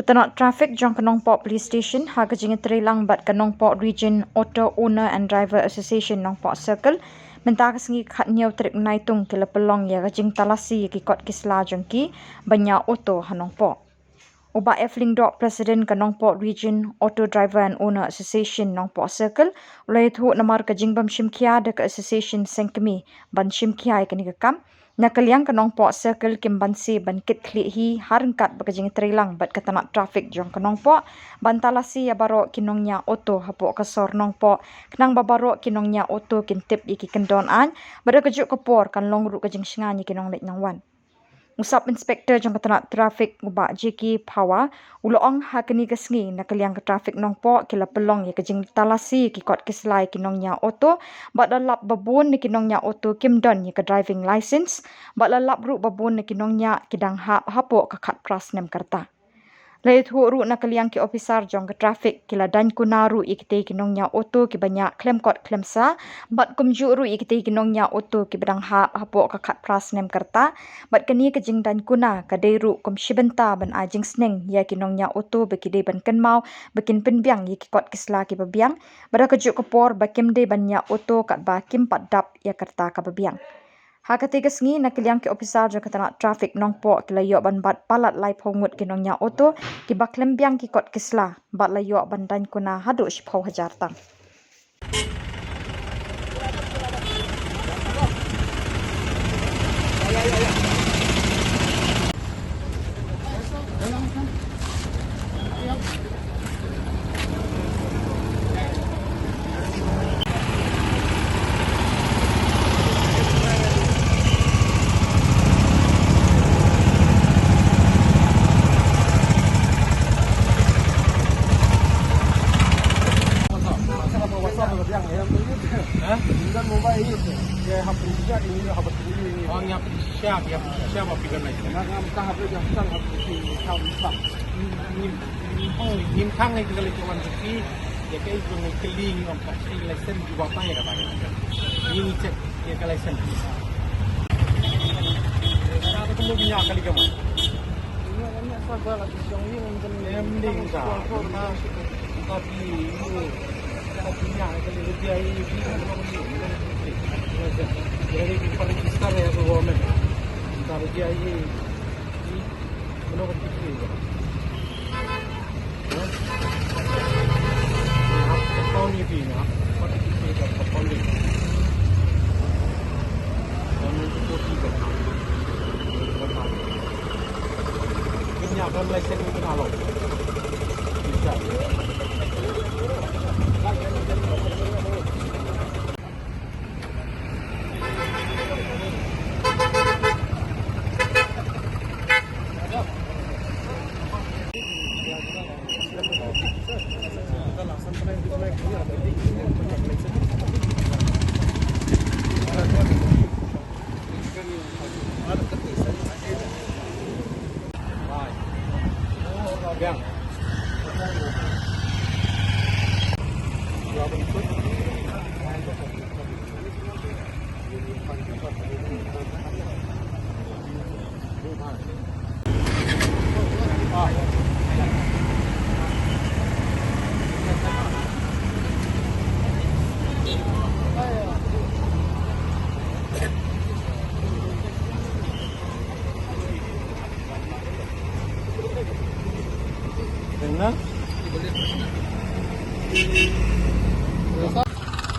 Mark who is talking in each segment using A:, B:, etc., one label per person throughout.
A: Ketanok traffic jong Kenongpok Police Station ha kejing terilang bat Kenongpok Region Auto Owner and Driver Association Nongpok Circle mentah kesengi khat nyau trip naitung kila pelong ya kejing talasi ki kot kisla jongki banyak auto ha Nongpok. Uba Efling Dok Presiden Kenongpok Region Auto Driver and Owner Association Nongpok Circle ulai thu namar kejing bam shimkia de ke association sengkemi ban shimkia ikani kekam nakaliang Kenongpok Circle kimbansi ban kit kli hi harengkat bakajing terilang bat katanak traffic jong Kenongpok ban talasi ya barok kinongnya auto hapok kasor Nongpok kenang babarok kinongnya auto kintip iki kendon an bada kejuk kepor kan long ru kajing singani kinong lek nangwan. Usap inspektor jong katanak traffic ubak JK Power uloong hakini kesengi nakaliang ke traffic Nongpok kila pelong ya kajing talasi ki kot kislai kinongnya auto bat lalap babun ni kinongnya auto kimdon ya ke driving license bat lalap ru babun ni kinongnya kidang hapok kakat pras nem kerta. Lai thu ru nakaliang ki officer jong ke traffic kila dan kunaru ikite kinongnya auto ki banyak klem kot klem sa bat kumju ru ikite kinongnya auto ki bedang hapok kakat pras nem kerta bat keni kejing dan kuna kadai ru kum shibenta ban ajing sneng ya kinongnya auto bekide ban kenmau bekin penbiang ya ki kot kisla ki babiang bada kejuk kepor bakim de banyak auto kat bakim padap ya kerta ka babiang. Ha ketiga sengi nakiliang ki officer jong katanak traffic Nongpok kila yok ban bat palat lai pongut kinongnya auto ki baklem biang ki kot kisla bat la yok ban dan kuna haduk shipau hajar tang.
B: Nim khang hay kali cuman sepi ya kai jong keling om tak license di bawah ya kata ini cek ya ke license ada ketemu minyak kali kamu ini banyak sabar lagi jong ini mending dah tapi minyak kali lebih ai jadi paling besar ya government tapi dia ini menurut kita Pounding fee na, what is the fee of pounding? Kenya kan license itu nalo. Bisa.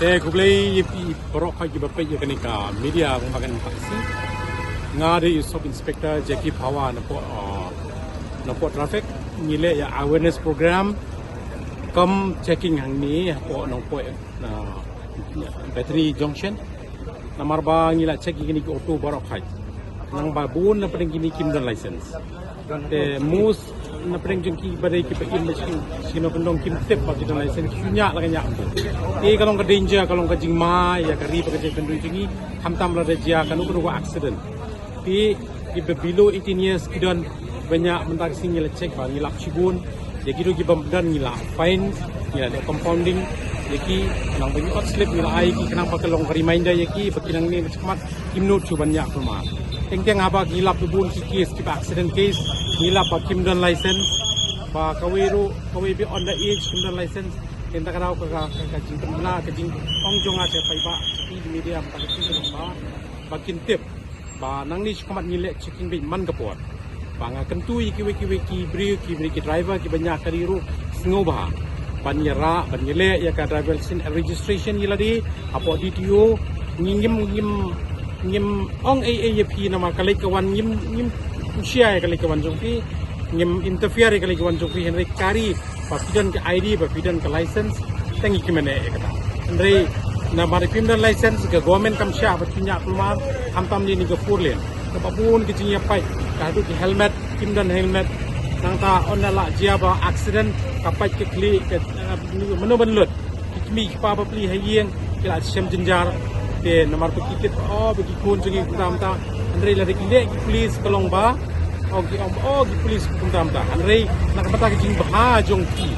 B: Yang kublai borok hai bapai ya kanika media makan taksi ngade sub inspector JK Power napo traffic nile ya awareness program come checking hang ni po napo battery junction namar ba ngila checking ni auto borok hai nang babun na pedeng kini kimdan license mus na pedeng jengki badai ki pakin machine sino pendong kim tip pa kita license sunya la kanya kalau ke danger kalau ke jingma ya kari pa ke pendong jingi hamtam la dia kan uku accident pi below 18 years kidon banyak mentak sing ngila check ba ngila shibun ya kido ki bamdan ngila fine ngila compounding yaki nang banyak slip ngila ai ki kenapa kelong reminder yaki pakinang ni cemat kimnut chu banyak rumah teng apa ngilap bubun ki case ki accident case ngilap pa kimdon license ba kawe bi on the age criminal license kita kadau ka jing pernah ka jing ong jonga te pai ba di media pa ki ba ba kintip ba nang ni kamat nile checking bi man kapot ba nga kentui ki bri ki driver ki banyak kaliru sngoba banyera banyele ya ka driver sin registration yiladi apo DTO ngim ong AAP nama kalai kawan ngim usia kalai kawan jongpi ngim interfere kalai kawan jongpi henry kari papidan ke ID papidan ke license tangi kimene kata henry nama criminal license ke government kam sya papinya keluar am ni ke furlen apapun ke jinya pai kadu ke helmet kimdan helmet nang ta onala jiaba accident kapai ke kli ke menu benlut kimi pa papli hayeng kila sem jenjar te nomor pakikit bagi kun jengi kuntamta andre la rekile ki police kalongba ki police kuntamta andre nak pata ki jing bah jongki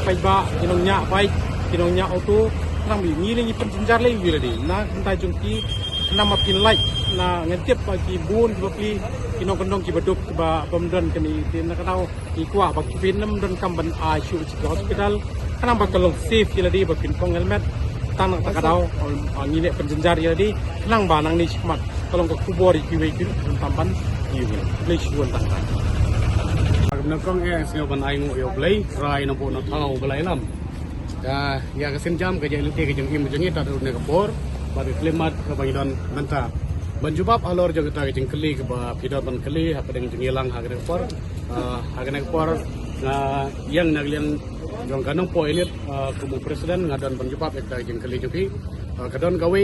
B: pai ba kinongnya auto nang mi ngiling ni penjenjar le wi ladi na kunta jongki nama pin light na ngetiap bagi bun bapli kinong kendong ki beduk ba pemdan kini tin nak tahu ikwa bagi pinem dan kamban ICU hospital kanang bakalong safe ladi ba pin pong helmet tanang takadau ngile penjenjar jadi nang banang ni cikmat kalau ke kubur di kiwi tampan kiwi play shuan tangkan
C: nakong sio ban ai ngo yo play rai no no thau balai lam ya ka senjam ka jeng te ka jeng im jeng ta ne ka bor ba de klemat ka bangidon manta banjubab alor jeng ta ka jeng kli ka ba pidot ban kli ha padeng jeng ilang ha ka por ha ka ne por yang naglian jong kanong po ini kubu presiden ngadon banjubab ekta jeng kli jupi kadon gawe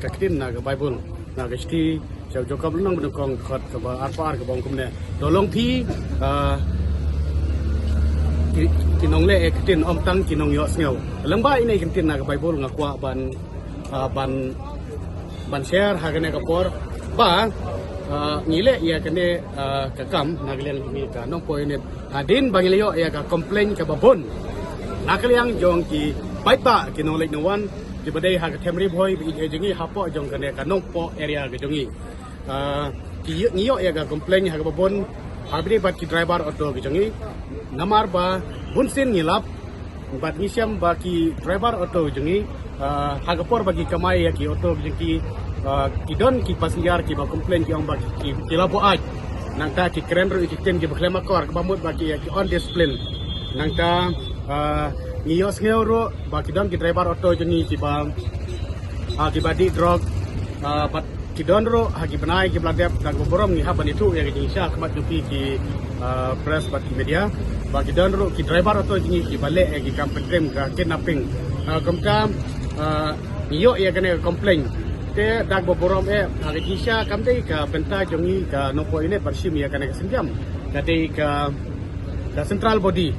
C: kaktin na ka bible na ka sti jauh jokab lunang benukong khot ke arpar ke bong kumne tolong thi kinong le ektin om tang kinong yo sneu lengba ini kintin na ka bible ngakwa ban share hagane ka por ba ngile ya kene kakam naglian mi ka nong po ini hadin bangilyo ya ka complain ka babon nakaliang jong ki baita kinong lek nawan di badai ha temri boy bi jengi hapo jong kane ka nong po area ke jongi ngiyo ya ga komplain ha babon habri bat ki driver auto ki jongi namar ba bunsin ngilap bat ngisiam ba ki driver auto jongi ha por bagi kamai ya ki auto ki don ki passenger ki ba komplain ki ong ba ki labo aj nang ta ki kren ru ki ten ki baklema kor ka bamut ba ki on discipline nang ta ngiyo sngero ba ki don ki driver auto jongi ki ba di drug bat kidon ro hagi benai ki bladep dag borom ni haban itu ya ki sya khamat dupi ki press bat media ba kidon ro ki driver auto jingi ki bale ki kampeng ka kidnapping komkam niyo ya kene complain te dag borom hagi sya kamdei ka benta jongi ka nopo ini persim ya kene senjam kate ka central body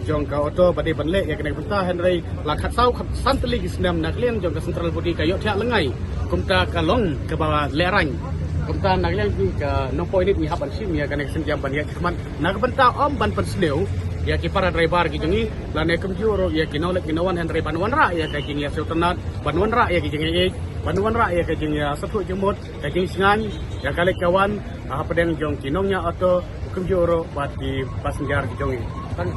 C: jong ka auto bade banle ya kene benta henry la khatsau santli ki snam naklian jong ka central body ka yo thia lengai kumta kalong ke bawah lerang kumta nagliang di ke nopo ini mi haban sim ya kana senjam ban ya keman nak benta om ban pensleu ya ki para driver ki jengi lane kemjuro ya ki nolek ginawan henry banwan ra ya ka jingi ya sultanat banwan ra ya ki jingi banwan ra ya ka jingi ya satu jemut ka jingi singan ya kale kawan apa den jong kinongnya atau kemjuro bat di passenger ki jongi kan